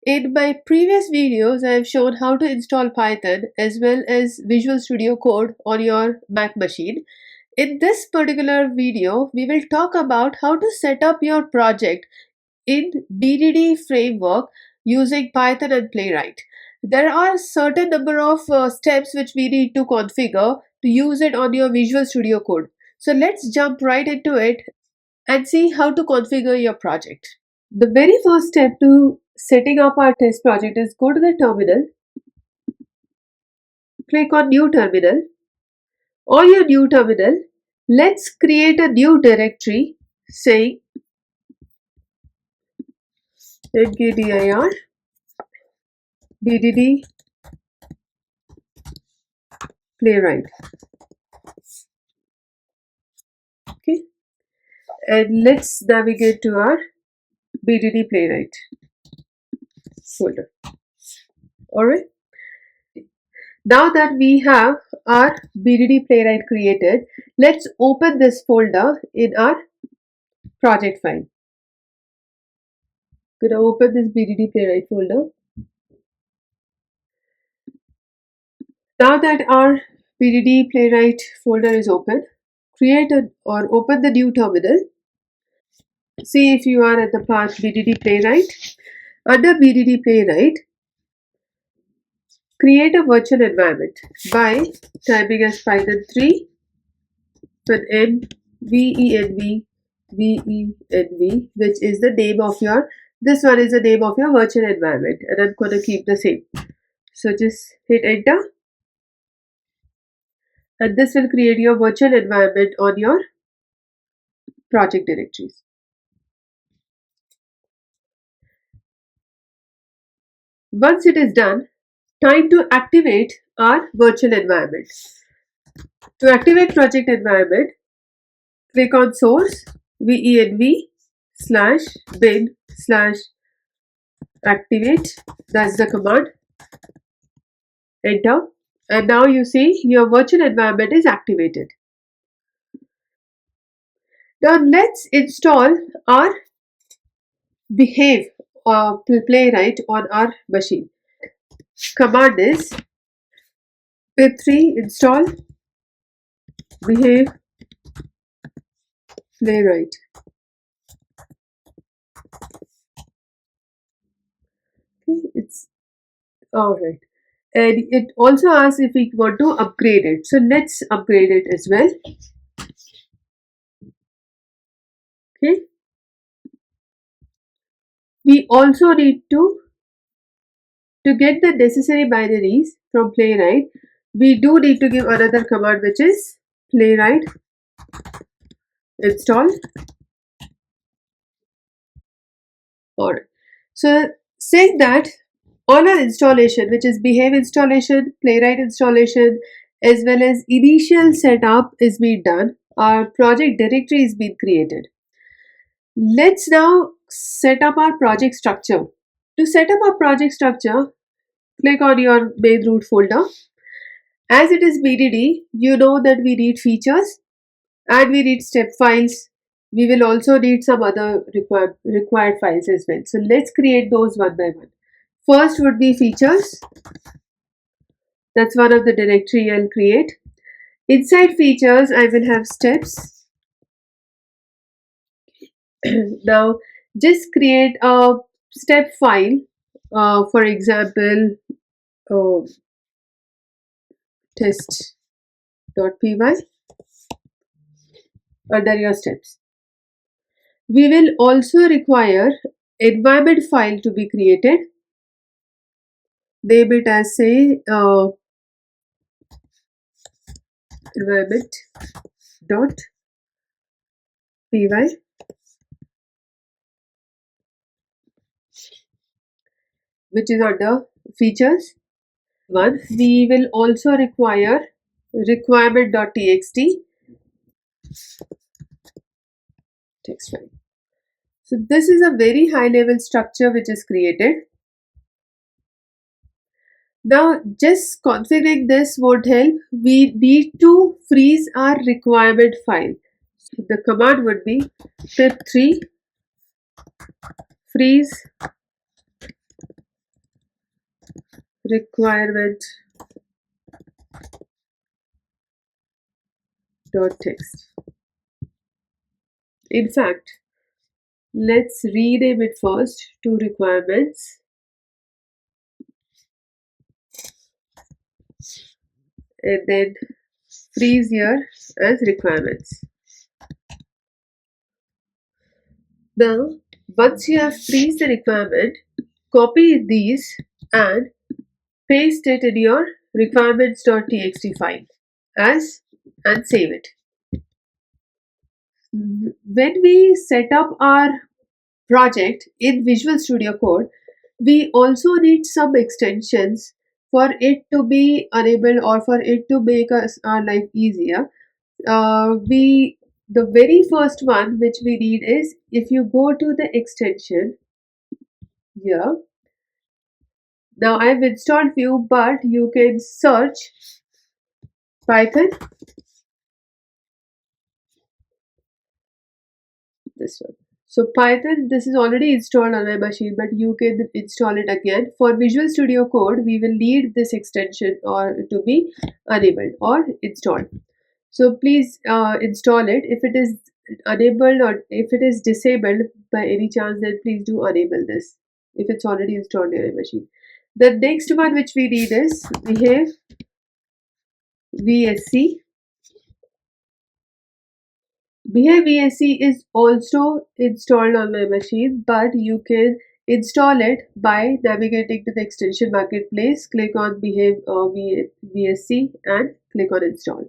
In my previous videos, I have shown how to install Python as well as Visual Studio Code on your Mac machine. In this particular video, we will talk about how to set up your project in BDD framework using Python and Playwright. There are certain number of steps which we need to configure to use it on your Visual Studio Code. So let's jump right into it and see how to configure your project. The very first step to setting up our test project is go to the terminal, click on new terminal. On your new terminal, let's create a new directory saying mkdir BDD Playwright. Okay, and let's navigate to our BDD Playwright folder. Alright. Now that we have our BDD Playwright created, let's open this folder in our project file. I'm gonna open this BDD Playwright folder. Now that our BDD Playwright folder is open, create or open the new terminal. See if you are at the path BDD Playwright. Under BDD Playwright, create a virtual environment by typing as Python 3 then venv, which is the name of your, this one is the name of your virtual environment, and I'm going to keep the same. So just hit enter, and this will create your virtual environment on your project directories. Once it is done, time to activate our virtual environment. To activate project environment, click on source venv/bin/activate. That's the command. Enter, and now you see your virtual environment is activated. Now let's install our Behave Playwright on our machine. Command is pip3 install Behave Playwright. Okay, it's alright. And it also asks if we want to upgrade it. So let's upgrade it as well. Okay. We also need to get the necessary binaries from Playwright. We do need to give another command, which is Playwright install. Alright. So saying that all our installation, which is Behave installation, Playwright installation, as well as initial setup is being done, our project directory is being created. Let's now set up our project structure. To set up our project structure, click on your main root folder. As it is BDD, you know that we need features and we need step files. We will also need some other required files as well. So let's create those one by one. First would be features. That's one of the directory I'll create. Inside features, I will have steps. Now, just create a step file. For example, test.py under your steps. We will also require environment file to be created. Name it as say environment.py, which is under features. One, we will also require requirement.txt text file. So this is a very high level structure which is created. Now just configuring this won't help. We need to freeze our requirement file. So the command would be pip3 freeze requirement dot text. In fact, let's rename it first to requirements and then freeze here as requirements. Now, once you have freeze the requirement, copy these and paste it in your requirements.txt file as and save it. When we set up our project in Visual Studio Code, we also need some extensions for it to be enabled or for it to make us our life easier. We the very first one which we need is if you go to the extension here. Now I've installed few, but you can search Python, this one. So Python, this is already installed on my machine, but you can install it again. For Visual Studio Code, we will need this extension or to be enabled or installed. So please install it. If it is enabled or if it is disabled by any chance, then please do enable this if it's already installed on your machine. The next one which we need is behave VSC. Behave VSC is also installed on my machine, but you can install it by navigating to the extension marketplace, click on Behave VSC and click on install.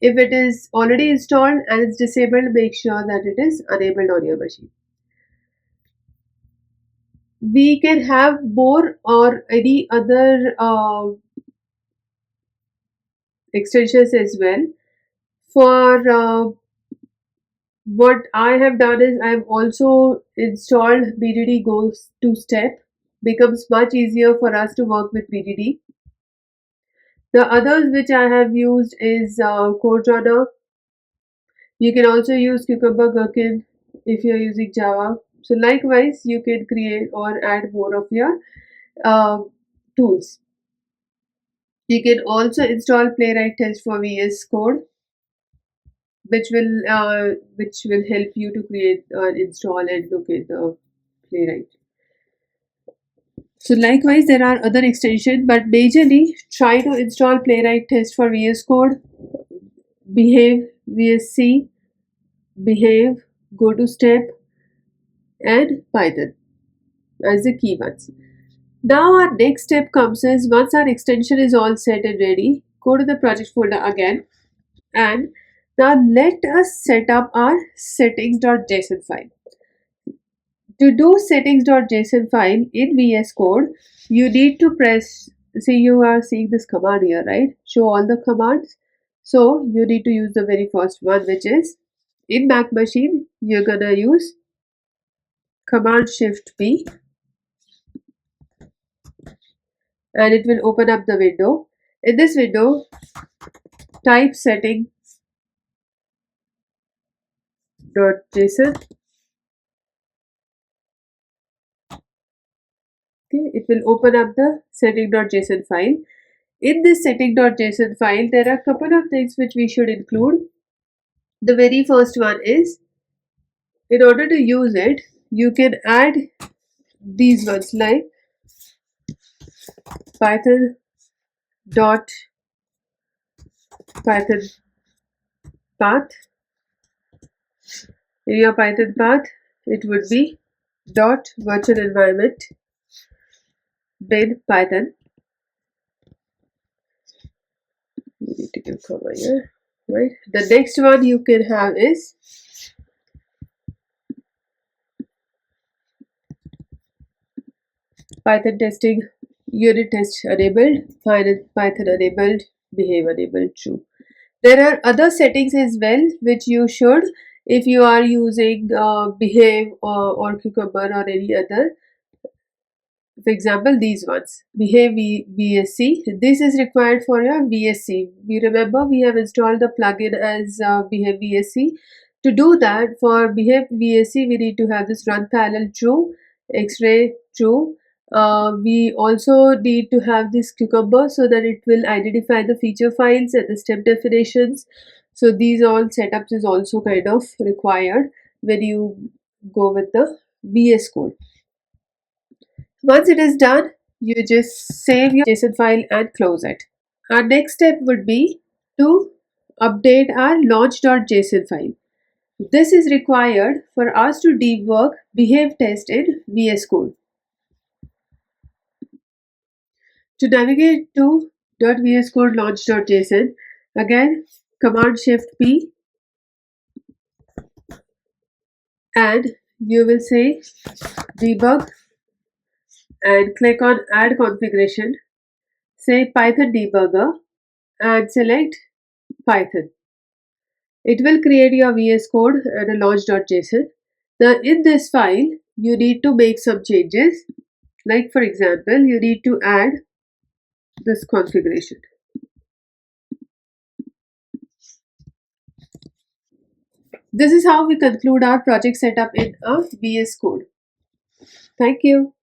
If it is already installed and it's disabled, make sure that it is enabled on your machine. We can have more or any other extensions as well. For what I have done is I have also installed BDD goes to step. Becomes much easier for us to work with BDD. The others which I have used is Code Runner. You can also use Cucumber Gherkin if you're using Java. So likewise, you can create or add more of your uh, tools. You can also install Playwright Test for VS Code, which will help you to create install and look at the Playwright. So likewise, there are other extensions, but majorly try to install Playwright Test for VS Code, Behave VSC, Behave, Go to Step, and Python as the key ones. Now our next step comes is once our extension is all set and ready, go to the project folder again and now let us set up our settings.json file. To do settings.json file in VS Code, you need to press, see you are seeing this command here, right? Show all the commands. So you need to use the very first one, which is in Mac machine, you're gonna use Command Shift P and it will open up the window. In this window, type setting.json. Okay, it will open up the setting.json file. In this setting.json file, there are a couple of things which we should include. The very first one is, in order to use it, you can add these ones like python dot python path. In your Python path, it would be dot virtual environment bin python. You need to give comma here, right? The next one you can have is Python testing unit test enabled, Python enabled, behave enabled, true. There are other settings as well which you should, if you are using behave or cucumber or any other. For example, these ones, behave VSC. This is required for your VSC. We remember we have installed the plugin as behave VSC. To do that, for behave VSC, we need to have this run parallel true, X-ray true, We also need to have this cucumber so that it will identify the feature files and the step definitions. So these all setups is also kind of required when you go with the VS Code. Once it is done, you just save your JSON file and close it. Our next step would be to update our launch.json file. This is required for us to debug behave test in VS Code. To navigate to .vs code launch.json, again Command Shift P, and you will say debug and click on add configuration. Say Python debugger and select Python. It will create your VS Code and a launch.json. Now in this file, you need to make some changes. Like for example, you need to add this configuration. This is how we conclude our project setup in a VS Code. Thank you.